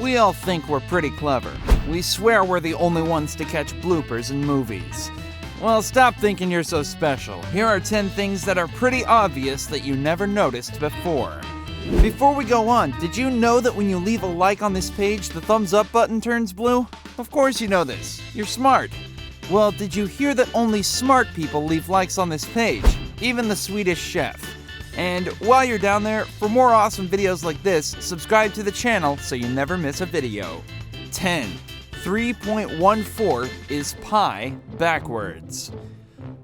We all think we're pretty clever. We swear we're the only ones to catch bloopers in movies. Well, stop thinking you're so special. Here are 10 things that are pretty obvious that you never noticed before. Before we go on, did you know that when you leave a like on this page, the thumbs up button turns blue? Of course you know this. You're smart. Well, did you hear that only smart people leave likes on this page? Even the Swedish chef. And while you're down there, for more awesome videos like this, subscribe to the channel so you never miss a video. 10. 3.14 is pi backwards.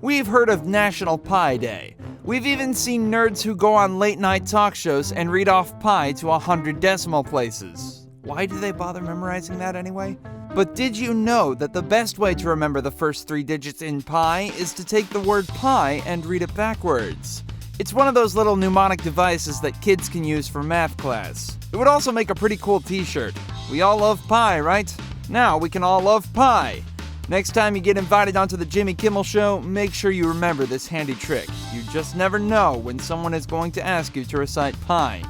We've heard of National Pi Day. We've even seen nerds who go on late-night talk shows and read off pi to 100 decimal places. Why do they bother memorizing that anyway? But did you know that the best way to remember the first 3 digits in pi is to take the word pi and read it backwards? It's one of those little mnemonic devices that kids can use for math class. It would also make a pretty cool t-shirt. We all love pie, right? Now we can all love pie. Next time you get invited onto the Jimmy Kimmel Show, make sure you remember this handy trick. You just never know when someone is going to ask you to recite pi.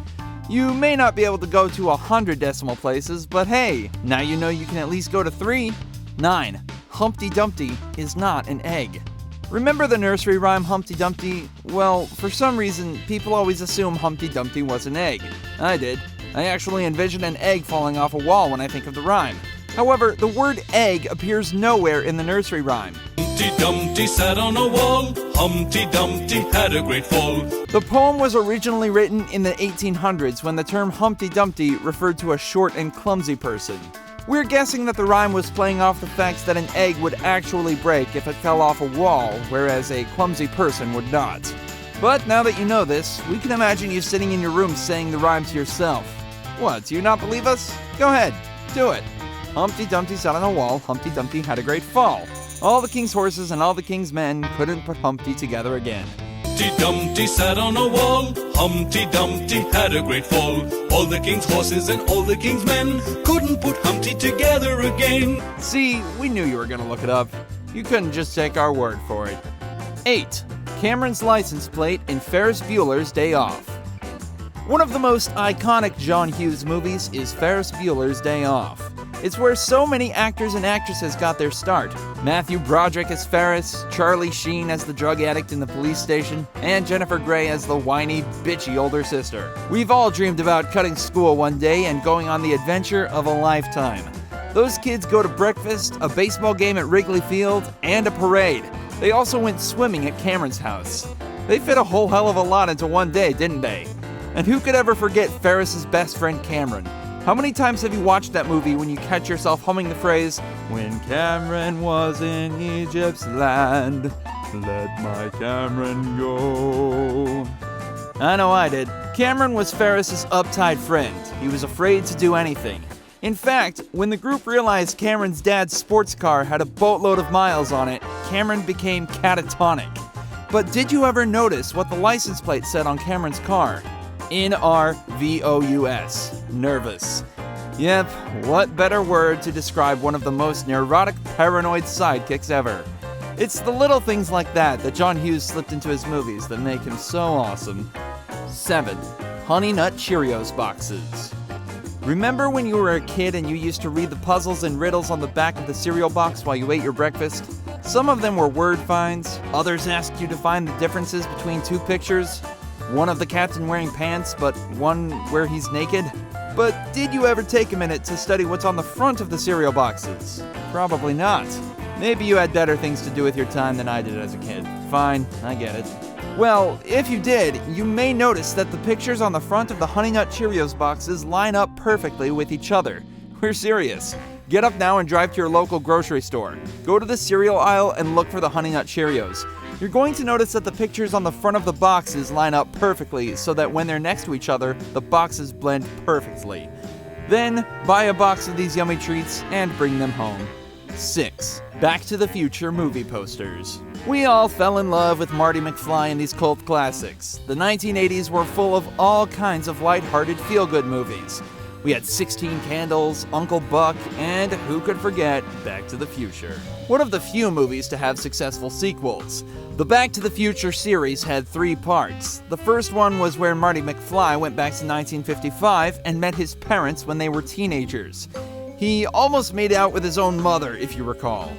You may not be able to go to 100 decimal places, but hey, now you know you can at least go to 3. 9. Humpty Dumpty is not an egg. Remember the nursery rhyme Humpty Dumpty? Well, for some reason, people always assume Humpty Dumpty was an egg. I did. I actually envision an egg falling off a wall when I think of the rhyme. However, the word egg appears nowhere in the nursery rhyme. Humpty Dumpty sat on a wall. Humpty Dumpty had a great fall. The poem was originally written in the 1800s when the term Humpty Dumpty referred to a short and clumsy person. We're guessing that the rhyme was playing off the fact that an egg would actually break if it fell off a wall, whereas a clumsy person would not. But now that you know this, we can imagine you sitting in your room saying the rhyme to yourself. What, do you not believe us? Go ahead, do it. Humpty Dumpty sat on a wall, Humpty Dumpty had a great fall. All the king's horses and all the king's men couldn't put Humpty together again. Humpty Dumpty sat on a wall. Humpty Dumpty had a great fall. All the king's horses and all the king's men couldn't put Humpty together again. See, we knew you were gonna look it up. You couldn't just take our word for it. 8. Cameron's license plate in Ferris Bueller's Day Off. One of the most iconic John Hughes movies is Ferris Bueller's Day Off. It's where so many actors and actresses got their start. Matthew Broderick as Ferris, Charlie Sheen as the drug addict in the police station, and Jennifer Grey as the whiny, bitchy older sister. We've all dreamed about cutting school one day and going on the adventure of a lifetime. Those kids go to breakfast, a baseball game at Wrigley Field, and a parade. They also went swimming at Cameron's house. They fit a whole hell of a lot into one day, didn't they? And who could ever forget Ferris's best friend Cameron? How many times have you watched that movie when you catch yourself humming the phrase, "When Cameron was in Egypt's land, let my Cameron go"? I know I did. Cameron was Ferris's uptight friend. He was afraid to do anything. In fact, when the group realized Cameron's dad's sports car had a boatload of miles on it, Cameron became catatonic. But did you ever notice what the license plate said on Cameron's car? NRVOUS. Nervous. Yep, what better word to describe one of the most neurotic, paranoid sidekicks ever. It's the little things like that John Hughes slipped into his movies that make him so awesome. 7. Honey Nut Cheerios boxes. Remember when you were a kid and you used to read the puzzles and riddles on the back of the cereal box while you ate your breakfast? Some of them were word finds, others asked you to find the differences between 2 pictures. One of the captain wearing pants, but one where he's naked. But did you ever take a minute to study what's on the front of the cereal boxes? Probably not. Maybe you had better things to do with your time than I did as a kid. Fine, I get it. Well, if you did, you may notice that the pictures on the front of the Honey Nut Cheerios boxes line up perfectly with each other. We're serious. Get up now and drive to your local grocery store. Go to the cereal aisle and look for the Honey Nut Cheerios. You're going to notice that the pictures on the front of the boxes line up perfectly so that when they're next to each other, the boxes blend perfectly. Then, buy a box of these yummy treats and bring them home. 6. Back to the Future movie posters. We all fell in love with Marty McFly in these cult classics. The 1980s were full of all kinds of lighthearted feel-good movies. We had 16 Candles, Uncle Buck, and who could forget Back to the Future. One of the few movies to have successful sequels. The Back to the Future series had 3 parts. The first one was where Marty McFly went back to 1955 and met his parents when they were teenagers. He almost made out with his own mother, if you recall.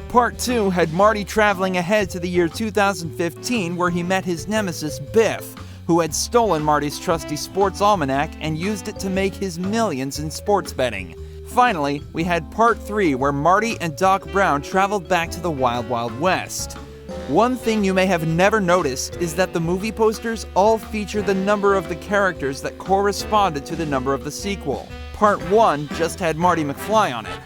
Part 2 had Marty traveling ahead to the year 2015 where he met his nemesis Biff, who had stolen Marty's trusty sports almanac and used it to make his millions in sports betting. Finally, we had Part 3 where Marty and Doc Brown traveled back to the Wild Wild West. One thing you may have never noticed is that the movie posters all feature the number of the characters that corresponded to the number of the sequel. Part 1 just had Marty McFly on it.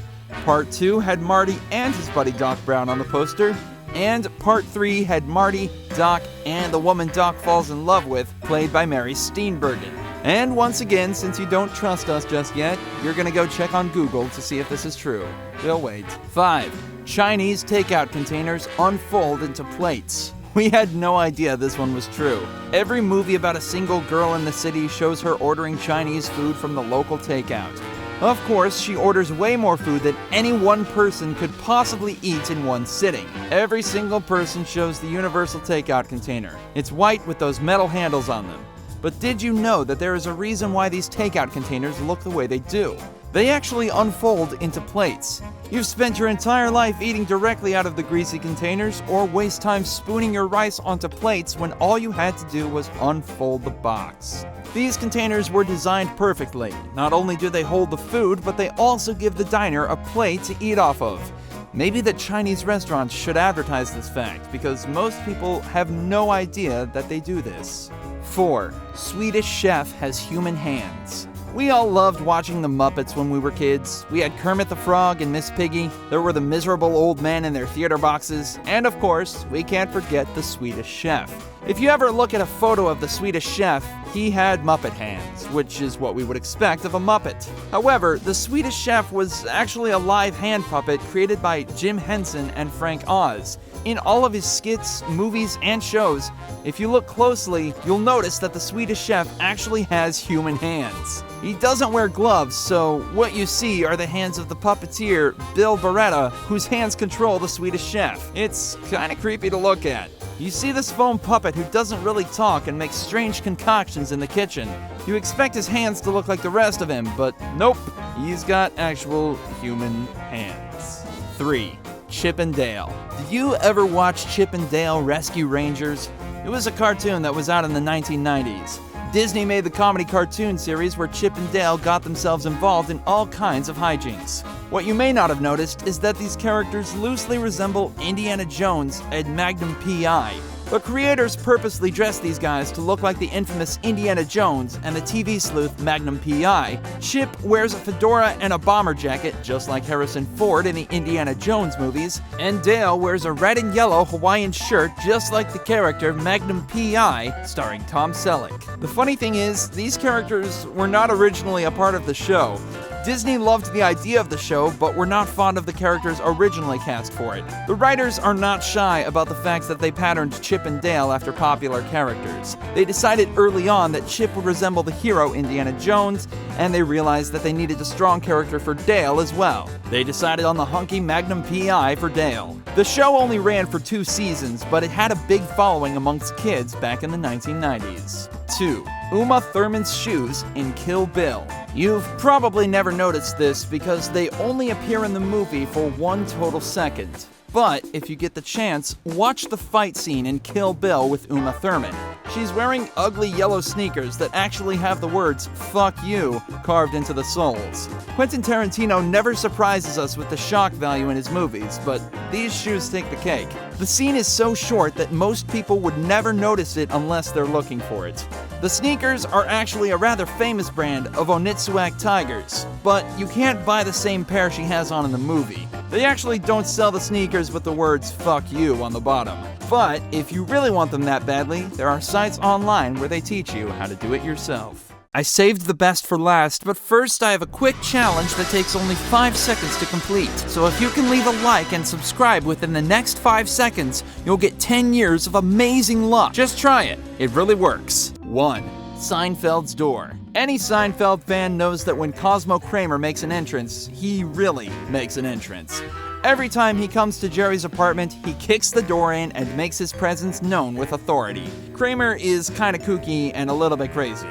Part 2 had Marty and his buddy Doc Brown on the poster. And Part 3 had Marty, Doc, and the woman Doc falls in love with, played by Mary Steenburgen. And once again, since you don't trust us just yet, you're gonna go check on Google to see if this is true. We'll wait. 5. Chinese takeout containers unfold into plates. We had no idea this one was true. Every movie about a single girl in the city shows her ordering Chinese food from the local takeout. Of course, she orders way more food than any one person could possibly eat in one sitting. Every single person shows the universal takeout container. It's white with those metal handles on them. But did you know that there is a reason why these takeout containers look the way they do? They actually unfold into plates. You've spent your entire life eating directly out of the greasy containers or waste time spooning your rice onto plates when all you had to do was unfold the box. These containers were designed perfectly. Not only do they hold the food, but they also give the diner a plate to eat off of. Maybe the Chinese restaurants should advertise this fact, because most people have no idea that they do this. 4. Swedish chef has human hands. We all loved watching the Muppets when we were kids. We had Kermit the Frog and Miss Piggy. There were the miserable old men in their theater boxes. And of course, we can't forget the Swedish chef. If you ever look at a photo of the Swedish chef, he had Muppet hands, which is what we would expect of a Muppet. However, the Swedish chef was actually a live hand puppet created by Jim Henson and Frank Oz. In all of his skits, movies, and shows, if you look closely, you'll notice that the Swedish chef actually has human hands. He doesn't wear gloves, so what you see are the hands of the puppeteer, Bill Barretta, whose hands control the Swedish chef. It's kinda creepy to look at. You see this foam puppet who doesn't really talk and makes strange concoctions in the kitchen. You expect his hands to look like the rest of him, but nope, he's got actual human hands. 3. Chip and Dale. Did you ever watch Chip and Dale Rescue Rangers? It was a cartoon that was out in the 1990s. Disney made the comedy cartoon series where Chip and Dale got themselves involved in all kinds of hijinks. What you may not have noticed is that these characters loosely resemble Indiana Jones and Magnum P.I. The creators purposely dressed these guys to look like the infamous Indiana Jones and the TV sleuth Magnum P.I. Chip wears a fedora and a bomber jacket, just like Harrison Ford in the Indiana Jones movies, and Dale wears a red and yellow Hawaiian shirt just like the character Magnum P.I., starring Tom Selleck. The funny thing is, these characters were not originally a part of the show. Disney loved the idea of the show, but were not fond of the characters originally cast for it. The writers are not shy about the fact that they patterned Chip and Dale after popular characters. They decided early on that Chip would resemble the hero Indiana Jones, and they realized that they needed a strong character for Dale as well. They decided on the hunky Magnum P.I. for Dale. The show only ran for 2 seasons, but it had a big following amongst kids back in the 1990s. 2. Uma Thurman's shoes in Kill Bill. You've probably never noticed this because they only appear in the movie for 1 total second. But if you get the chance, watch the fight scene in Kill Bill with Uma Thurman. She's wearing ugly yellow sneakers that actually have the words "fuck you" carved into the soles. Quentin Tarantino never surprises us with the shock value in his movies, but these shoes take the cake. The scene is so short that most people would never notice it unless they're looking for it. The sneakers are actually a rather famous brand of Onitsuak Tigers, but you can't buy the same pair she has on in the movie. They actually don't sell the sneakers with the words "fuck you" on the bottom. But if you really want them that badly, there are sites online where they teach you how to do it yourself. I saved the best for last, but first I have a quick challenge that takes only 5 seconds to complete. So if you can leave a like and subscribe within the next 5 seconds, you'll get 10 years of amazing luck. Just try it. It really works. 1. Seinfelds Door. Any Seinfeld fan knows that when Cosmo Kramer makes an entrance, he really makes an entrance. Every time he comes to Jerry's apartment, he kicks the door in and makes his presence known with authority. Kramer is kinda kooky and a little bit crazy.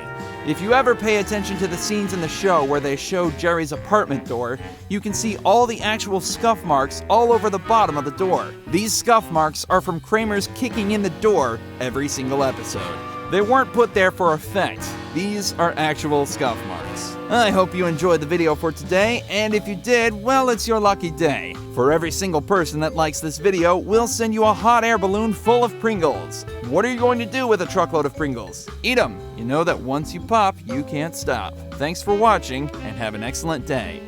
If you ever pay attention to the scenes in the show where they show Jerry's apartment door, you can see all the actual scuff marks all over the bottom of the door. These scuff marks are from Kramer's kicking in the door every single episode. They weren't put there for effect. These are actual scuff marks. I hope you enjoyed the video for today, and if you did, well, it's your lucky day. For every single person that likes this video, we'll send you a hot air balloon full of Pringles. What are you going to do with a truckload of Pringles? Eat them. You know that once you pop, you can't stop. Thanks for watching, and have an excellent day.